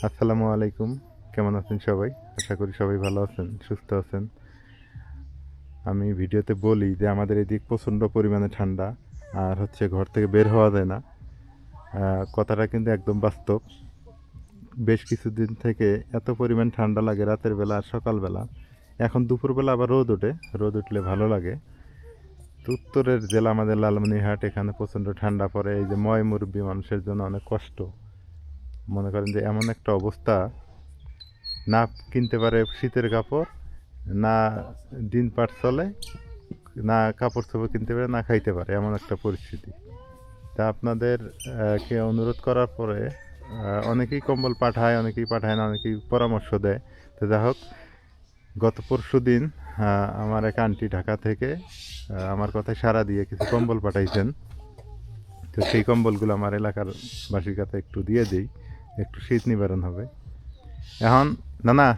আসসালামু আলাইকুম, কেমন আছেন সবাই? আশা করি সবাই ভালো আছেন, সুস্থ আছেন। আমি ভিডিওতে বলি যে আমাদের এদিক প্রচণ্ড পরিমাণে ঠান্ডা, আর ঘর থেকে বের হওয়া যায় না। কথাটা কিন্তু একদম বাস্তব। বেশ কিছুদিন থেকে এত পরিমাণ ঠান্ডা লাগে রাতের বেলা আর সকালবেলা। এখন দুপুরবেলা আবার রোদ ওঠে, রোদ উঠলে ভালো লাগে। তো উত্তরের জেলা আমাদের লালমনিরহাট, এখানে প্রচণ্ড ঠান্ডা পড়ে। এই যে ময়মুরব্বী মানুষের জন্য অনেক কষ্ট। মনে করেন যে এমন একটা অবস্থা, না কিনতে পারে শীতের কাপড়, না দিন পাট চলে, না কাপড় চোপড় কিনতে পারে, না খাইতে পারে, এমন একটা পরিস্থিতি। তা আপনাদের কে অনুরোধ করার পরে অনেকেই কম্বল পাঠায়, অনেকেই পাঠায় না, অনেকেই পরামর্শ দেয়। তো যাই হোক, গত পরশু দিন আমার এক আন্টি ঢাকা থেকে আমার কথায় সাড়া দিয়ে কিছু কম্বল পাঠাইছেন। তো সেই কম্বলগুলো আমার এলাকার বাসীর কাছে একটু দিয়ে দিই, একটু শীত নিবারণ হবে। এখন না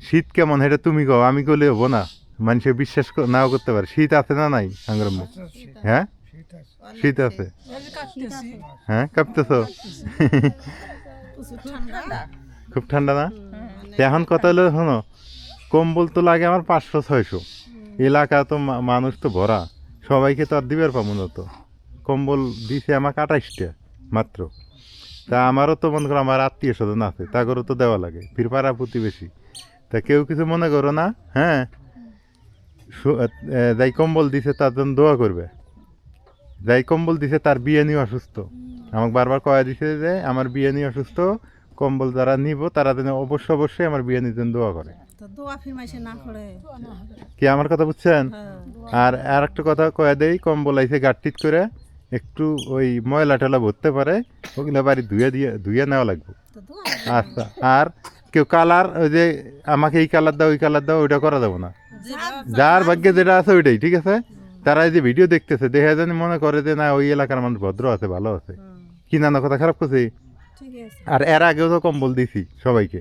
শীত কেমন এটা তুমি কও, আমি কইলে হবো না। মানুষে বিশ্বাস নাও করতে পারে। শীত আছে না নাই আঙ্গরম? হ্যাঁ, শীত আছে। হ্যাঁ, কাঁপতেছ? খুব ঠান্ডা না? এখন কথা হলো, শোনো, কম্বল তো লাগে আমার 500-600। এলাকা তো মানুষ তো ভরা, সবাইকে তো আর দিবার পাবো না। তো কম্বল দিছে আমাকে 28টা মাত্র। তা আমারও তো মনে করো আমার আত্মীয় স্বজন আছে, তাদেরও তো দেওয়া লাগে, ফির পাড়া প্রতিবেশী। তা কেউ কিছু মনে করো না। হ্যাঁ, যাই কম্বল দিছে তার জন্য দোয়া করবে। যাই কম্বল দিছে তার বিয়ে নিয়ে অসুস্থ, আমাকে বারবার কয়ে দিছে যে আমার বিয়ে নিয়ে অসুস্থ, কম্বল যারা নিব তারা যেন অবশ্যই আমার বিয়ে নিয়ে দোয়া করে। কি আমার কথা বুঝছেন? আর একটা কথা কয়ে দেই, কম্বল আইসে গাঠটিট করে একটু ওই ময়লা টেলা ভরতে পারে, ওগুলো বাড়ি ধুয়ে নেওয়া লাগবে। আচ্ছা, আর কেউ কালার ওই যে আমাকে এই কালার দাও, ওই কালার দাও, ওইটা করা যাবো না। যার ভাগ্যে যেটা আছে ওইটাই ঠিক আছে। তারা এই যে ভিডিও দেখতেছে, দেখে জানি মনে করে যে না ওই এলাকার মানুষ ভদ্র আছে, ভালো আছে, কি নানা কথা খারাপ করছে। আর এর আগেও তো কম্বল দিছি সবাইকে,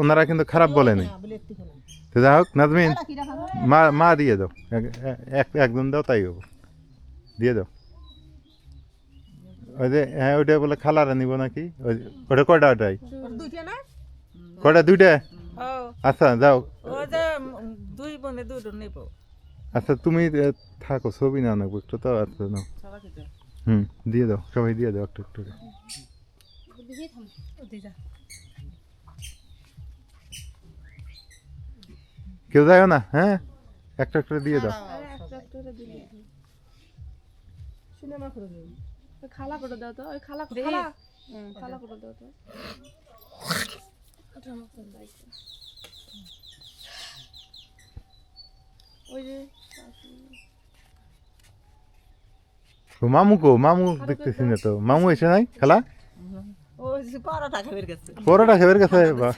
ওনারা কিন্তু খারাপ বলেনি। তো যাই হোক, নাজমিন মা দিয়ে দাও, একজন দাও, তাই হবো, দিয়ে দাও। ওই যে হ্যাঁ, ওইটা বলে খালারা নিব নাকি? ওটা কয়টা? ওটাই কয়টা? 2টা? আচ্ছা যাও। আচ্ছা তুমি থাকো, ছবি না নেবো একটু তো। আচ্ছা নাও, দিয়ে দাও, সবাই দিয়ে দাও একটু একটু। কেউ যায় না? হ্যাঁ, একটা একটা দিয়ে দাও। খালা করে দাও তো, ওই খালা খালা করে দাও তো। ওই যে মামু মামু দেখতেছি না তো, মামু এসে নাই? খেলা পরোটা খেয়ে গেছে, বা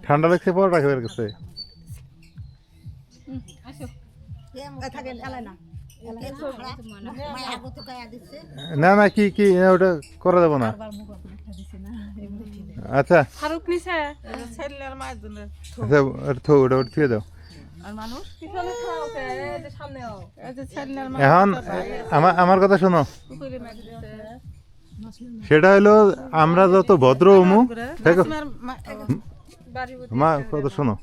ঠান্ডা লাগছে, পরোটা খেয়ে গেছে। না না, কি কি ওটা করা যাবো না। আচ্ছা আচ্ছা, ওটা ছুঁয়ে দাও। এখন আমার কথা শোনো, সেটা হলো আমরা যত ভদ্র হমু, মা কথা শোনো,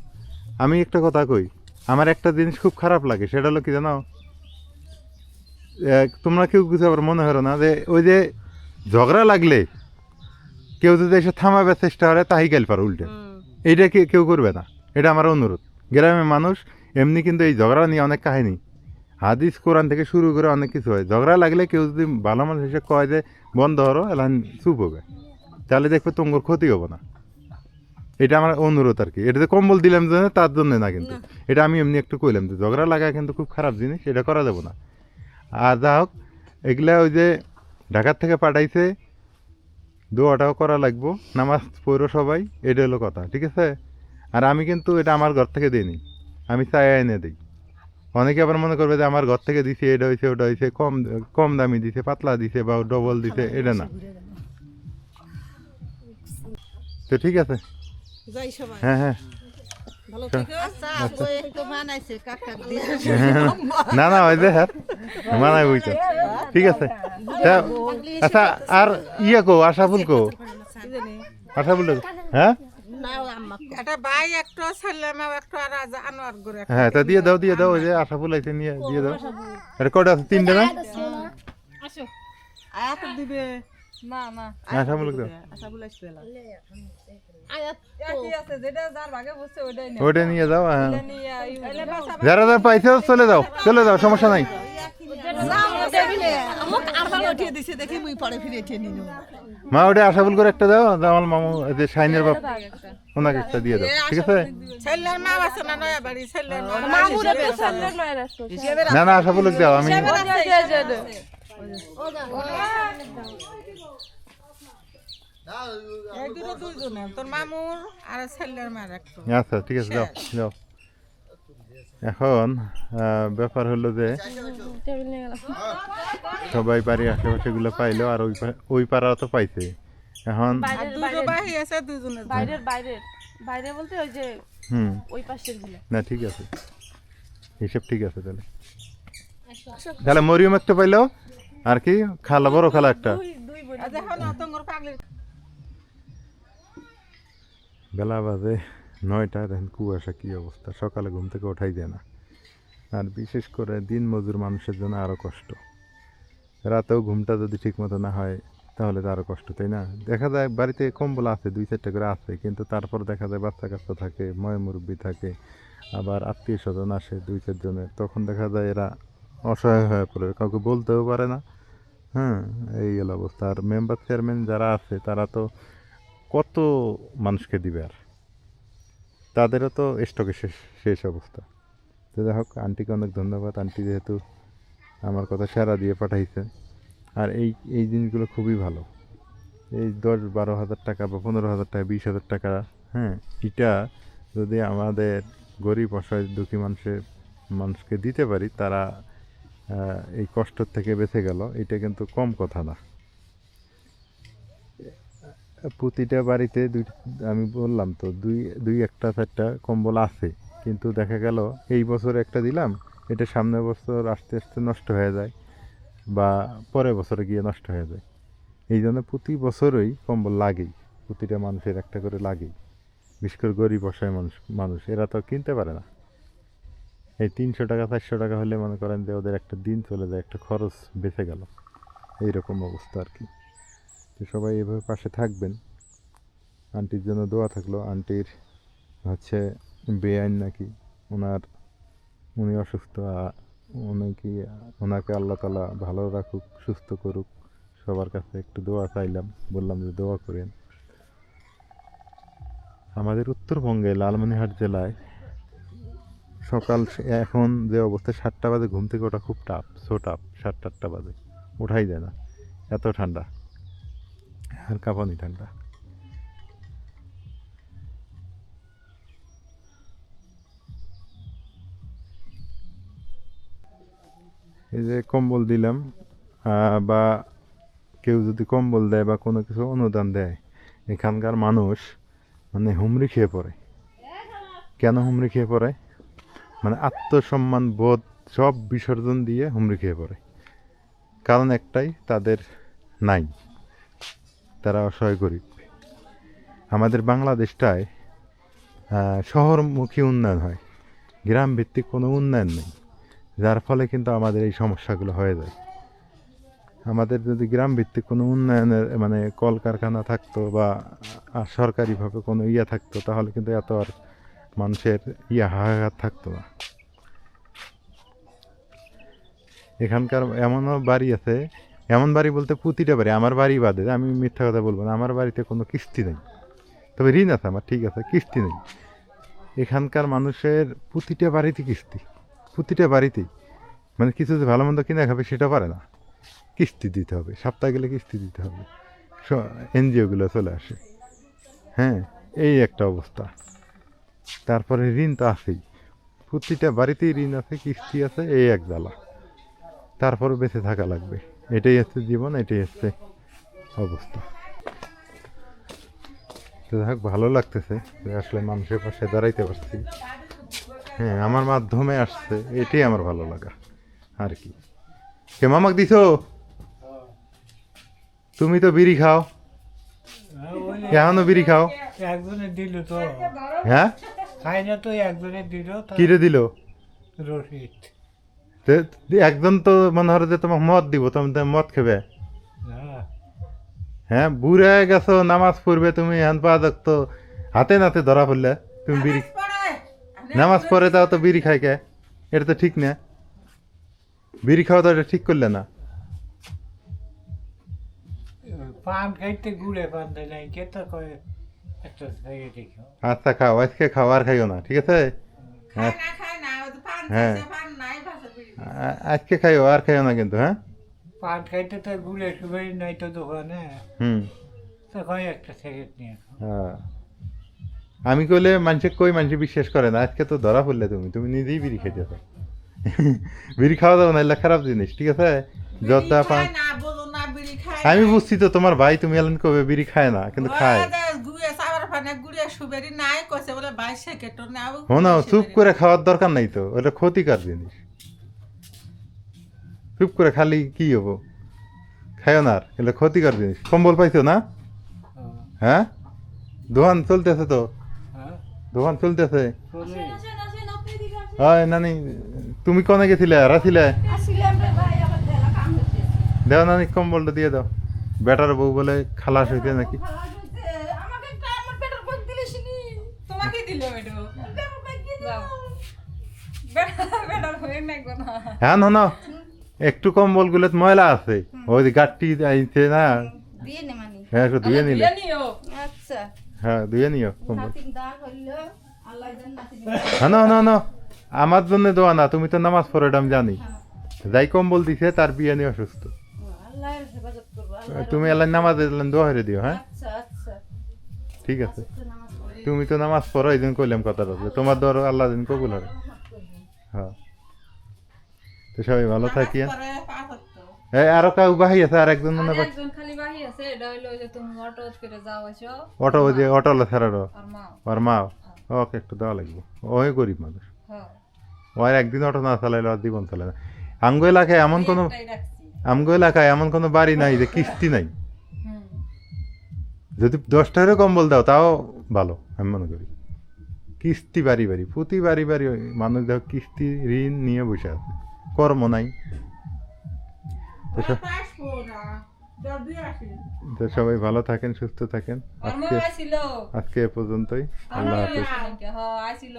আমি একটা কথা কই, আমার একটা জিনিস খুব খারাপ লাগে, সেটা হলো কি জানো, তোমরা কেউ কিছু আবার মনে করো না যে ওই যে ঝগড়া লাগলে কেউ যদি এসে থামাবার চেষ্টা করে তাই গেল পারো উল্টে, এইটা কেউ করবে না, এটা আমার অনুরোধ। গ্রামের মানুষ এমনি কিন্তু এই ঝগড়া নিয়ে অনেক কাহিনী, হাদিস কোরআন থেকে শুরু করে অনেক কিছু হয়। ঝগড়া লাগলে কেউ যদি ভালো মানুষ এসে কয় যে বন্ধ হরো, এলান চুপ হবে, তাহলে দেখবে তোমার ক্ষতি হবো না। এটা আমার অনুরোধ আর কি। এটা যে কম্বল দিলাম জন্য তার জন্য না, কিন্তু এটা আমি এমনি একটু কইলাম যে ঝগড়া লাগা কিন্তু খুব খারাপ জিনিস, এটা করা যাবো না। আর যা হোক, এগুলা ওই যে ঢাকার থেকে পাঠাইছে, দোয়াটাও করা লাগবো, নামাজ পড়ো সবাই, এটা হলো কথা, ঠিক আছে। আর আমি কিন্তু এটা আমার ঘর থেকে দিইনি, আমি চাই এনে দিই। অনেকে আবার মনে করবে যে আমার ঘর থেকে দিছে, এটা হয়েছে ওটা হয়েছে, কম দামি দিছে, পাতলা দিছে বা ডবল দিছে, এটা না। তো ঠিক আছে, হ্যাঁ হ্যাঁ, না না ওই যে হ্যাঁ মানাই বুঝছো, ঠিক আছে। আচ্ছা, আর ইয়ে কো, আশাফুল কো, আশাফুল হ্যাঁ এটা ভাই একটু ছেলে মেয়ে একটু আর আনোয়ার করে হ্যাঁ তা দিয়ে দাও ওই যে আশাফুল আইতে নিয়ে দিয়ে দাও এটা কটা আছে 3টে না আয়াত দিবে না না আশাফুল দাও আশা বলে আসবে না আয়াত কি আছে যেটা যার ভাগে বসছে ওইটাই নে ওইটা নিয়ে যাও হ্যাঁ নিয়ে যারা যারা পাইছো চলে যাও সমস্যা নাই আমাক আরবার উঠিয়ে দিছে দেখি মুই পরে ফিরে উঠিয়ে নিল মা ওটা আশাফুল করে একটা দাও আমার মামু যে শাইনের বাপ ওনাকে একটা দিয়ে দাও ঠিক আছে ছেলের মা আছে না নয়া বাড়ি ছেলের মা মামুরে তো সামনে লয়ে রাখছো না না আশাফুল দাও আমি এই দুটো দুইজনে তোর মামুর আর ছেলের মা একটু আচ্ছা ঠিক আছে যাও যাও এখন ব্যাপার হলো যে টেবিল নিয়ে গেলাম সবাই বাড়ির আশেপাশে গুলো পাইলো আর ওই পাড়াও তো পাইছে এখন আর দুটো বাহি আছে দুইজনে বাইরের বাইরে বলতে ওই যে হুম ওই পাশের গুলো না ঠিক আছে হিসেব ঠিক আছে তাহলে মরিয়ম একটা পাইলো আর কি খালা বড় খালা একটা আর দেখো না তোমার পাগলি বেলা বাজে 9টা দেখেন কুয়াশা কি অবস্থা সকালে ঘুম থেকে ওঠাই যায় না আর বিশেষ করে দিন মজুর মানুষের জন্য আরো কষ্ট রাতেও ঘুমটা যদি ঠিক মতো না হয় তাহলে তো আরো কষ্ট তাই না দেখা যায় বাড়িতে কম্বল আছে 2-4টা করে আছে কিন্তু তারপর দেখা যায় বাচ্চা কাচ্চা থাকে ময় মুরব্বী থাকে আবার আত্মীয় স্বজন আসে 2-4 জনের তখন দেখা যায় এরা অসহায় হয়ে পড়ে কাউকে বলতেও পারে না হ্যাঁ এই হলো অবস্থা আর মেম্বার চেয়ারম্যান যারা আছে তারা তো কত মানুষকে দিবে আর তাদেরও তো স্টকে শেষ অবস্থা তো যাই হোক আন্টিকে অনেক ধন্যবাদ আন্টি যেহেতু আমার কথা সারা দিয়ে পাঠাইছে আর এই জিনিসগুলো খুবই ভালো এই 10-12 হাজার টাকা বা 15,000 টাকা 20,000 টাকা হ্যাঁ এটা যদি আমাদের গরিব অসহায় দুঃখী মানুষকে দিতে পারি তারা এই কষ্ট থেকে বেঁচে গেল এটা কিন্তু কম কথা না প্রতিটা বাড়িতে আমি বললাম তো দুই একটা 4টা কম্বল আছে কিন্তু দেখা গেল এই বছর একটা দিলাম এটা সামনের বছর আস্তে আস্তে নষ্ট হয়ে যায় বা পরের বছরে গিয়ে নষ্ট হয়ে যায় এই জন্য প্রতি বছরই কম্বল লাগেই প্রতিটা মানুষের একটা করে লাগেই বিশেষ করে গরিব অসহায় মানুষ এরা তো কিনতে পারে না এই 300 টাকা 400 টাকা হলে মনে করেন যে ওদের একটা দিন চলে যায় একটা খরচ বেঁচে গেল এইরকম অবস্থা আর কি তো সবাই এভাবে পাশে থাকবেন আন্টির জন্য দোয়া থাকলো আন্টির হচ্ছে বেআইন নাকি উনি অসুস্থ ওনাকে আল্লাহ তাআলা ভালো রাখুক সুস্থ করুক সবার কাছে একটু দোয়া চাইলাম বললাম যে দোয়া করেন আমাদের উত্তরবঙ্গে লালমনিরহাট জেলায় সকাল এখন যে অবস্থা 7টা বাজে ঘুম থেকে ওঠা খুব টাফ 7-8টা বাজে ওঠাই যায় না এত ঠান্ডা আর কাঁপানি ঠান্ডা এই যে কম্বল দিলাম বা কেউ যদি কম্বল দেয় বা কোনো কিছু অনুদান দেয় এখানকার মানুষ মানে হুমড়ি খেয়ে পড়ে কেন হুমড়ি খেয়ে পড়ে মানে আত্মসম্মান বোধ সব বিসর্জন দিয়ে হুমড়ি খেয়ে পড়ে কারণ একটাই তাদের নাই তারা অসহায় গরিব আমাদের বাংলাদেশটায় শহরমুখী উন্নয়ন হয় গ্রাম ভিত্তিক কোনো উন্নয়ন নেই যার ফলে কিন্তু আমাদের এই সমস্যাগুলো হয়ে যায় আমাদের যদি গ্রাম ভিত্তিক কোনো উন্নয়নের মানে কলকারখানা থাকতো বা সরকারিভাবে কোনো থাকতো তাহলে কিন্তু এত আর মানুষের হাহাকার থাকতো না এখানকার এমনও বাড়ি আছে এমন বাড়ি বলতে প্রতিটা বাড়ি আমার বাড়ি বাদে আমি মিথ্যা কথা বলবো না আমার বাড়িতে কোনো কিস্তি নেই তবে ঋণ আছে আমার ঠিক আছে কিস্তি নেই এখানকার মানুষের প্রতিটা বাড়িতে কিস্তি প্রতিটা বাড়িতেই মানে কিছু যে ভালো মন্দ কিনে খাবে সেটা পারে না কিস্তি দিতে হবে সপ্তাহে গেলে কিস্তি দিতে হবে এনজিওগুলো চলে আসে হ্যাঁ এই একটা অবস্থা তারপরে ঋণ তো আছেই প্রতিটা বাড়িতেই ঋণ আছে কিস্তি আছে এই এক জ্বালা তারপরে বেঁচে থাকা লাগবে এটাই হচ্ছে জীবন এটাই হচ্ছে অবস্থা তো যাক ভালো লাগতেছে যে আসলে মানুষের পাশে দাঁড়াইতে পারছি হ্যাঁ আমার মাধ্যমে আসছে এটাই আমার ভালো লাগা আর কি কে মামাক দিছো তুমি তো বিড়ি খাও এখনো বিড়ি খাও? একজনে দিল তো, হ্যাঁ, খাই না তো, একজনে দিল তো কিরে দিল? রশিদ। একজন তো মনে হয় যে তোমাকে মদ দিব, তুমি তো মদ খেবে। হ্যাঁ, হ্যাঁ, বুড়ে গেছো, নামাজ পড়বে তুমি, হ্যান পা দেখতো হাতে নাতে ধরা পড়লে তুমি বিড়ি নামাজ পড়ে, তাও তো বিড়ি খাই কে? এটা তো ঠিক না, বিড়ি খাওয়া তো এটা ঠিক করলে না। পান খাইতে গুড়ে পান দেয় নাই, কে তো কয়ে একটা খাইয়ে দেখো। আচ্ছা খাও, আজকে খাও, আর খাইও না, ঠিক আছে? খায় না ওই তো পান হ্যাঁ। খাইছে, পান নাই ভাষা বিড়ি আজকে খাইও, আর খাইও না কিন্তু, হ্যাঁ। পান খাইতে তো গুড়ে সুবাই নাই তো দোকানে, হুম। তো কয়ে একটা সিগারেট নিয়ে খাও। হ্যাঁ, আমি কইলে মানুষে কই, মানুষে বিশ্বাস করে না। আজকে তো ধরা পড়লে তুমি নিজেই বিড়ি খাইতেছো। বিড়ি খাওয়া যাবে না, এগুলা খারাপ জিনিস, ঠিক আছে? যত পান, খায় না বলো না বিড়ি খায় আমি বুঝছি তো তোমার ভাই, তুমি এলেন কবে বিড়ি খায় না, কিন্তু খায়। গুড়ে সাবার পানে গুড়ে সুবেরি নাই কইছে বলে 22 সেকেন্ড না শোনো, চুপ করে খাওয়ার দরকার নাই তো, ওটা ক্ষতিকর জিনিস। চুপ করে খালি কি হবো, খাইও না, আর এটা ক্ষতিকর জিনিস। কম্বল পাইছো না? হ্যাঁ, দোকান চলতেছে তো, হ্যাঁ, দোকান চলতেছে। চলে। হয় নানি, তুমি কনে গেছিলে, রাছিলে? দাও নানি, কম্বলটা দিয়ে দাও। বেটার বউ বলে খালাস হইতে নাকি। তোমাকে দিল এডো হ্যাঁ না, একটু কম্বল গুলো ময়লা আছে, ওই যে গাঠটি আইছে না, দিয়ে নে মানি হ্যাঁ একটু ধুয়ে নিলে। আচ্ছা হ্যাঁ, ধুয়ে নিও কম্বল। নাতিন দান হইলো আল্লাহ জান নাতিন হ্যাঁ না, আমার জন্য দোয়া না, তুমি তো নামাজ পড়ো, এটা আমি জানি। যাই কম্বল দিছে তার বিয়ে নিয়ে অসুস্থ, আল্লাহর হেফাজত করব আল্লাহ। তুমি আল্লাহ নামাজ দোয়া করে দিও। হ্যাঁ, আচ্ছা আচ্ছা ঠিক আছে। নামাজ পড়ি তুমি তো নামাজ পড়ো, এই দিন কইলাম কথাটা, যে তোমার দোয়া আল্লাহ দিন কবুল হবে। হ্যাঁ, তো সবাই ভালো থাকি। পরে পাস হতো এই আরো কাউ বাহি আছে, আর একজন মনে হয় একজন খালি বাহি আছে, এটা হইলো যে তুমি অটো করে যাও আইছো অটো, ওই যে অটোলা ছাড়ারও আর মা আর মা, ওকে একটু দেওয়া লাগবে। ওই গরিব মানুষ, হ্যাঁ ওর একদিন অটো না চালাইলে ওর জীবন চলে না। আমগো এলাকায় এমন কোনো, এটাই রাখছি আমগো এলাকায় এমন কোনো বাড়ি নাই যে কিস্তি নাই। হুম যদি 10 টাকারও কম্বল দাও তাও ভালো, আমি মনে করি। কিস্তি বাড়ি প্রতি বাড়ি মানুষ দেখো কিস্তি ঋণ নিয়ে বসে আছে, কর্ম নাই। তো স- পাস পোরা জলদি আসি তো সবাই ভালো থাকেন, সুস্থ থাকেন। আর মা আজকে আইছিল আজকে এ পর্যন্তই। আল্লাহ হাফেজ। হ্যাঁ আইছিল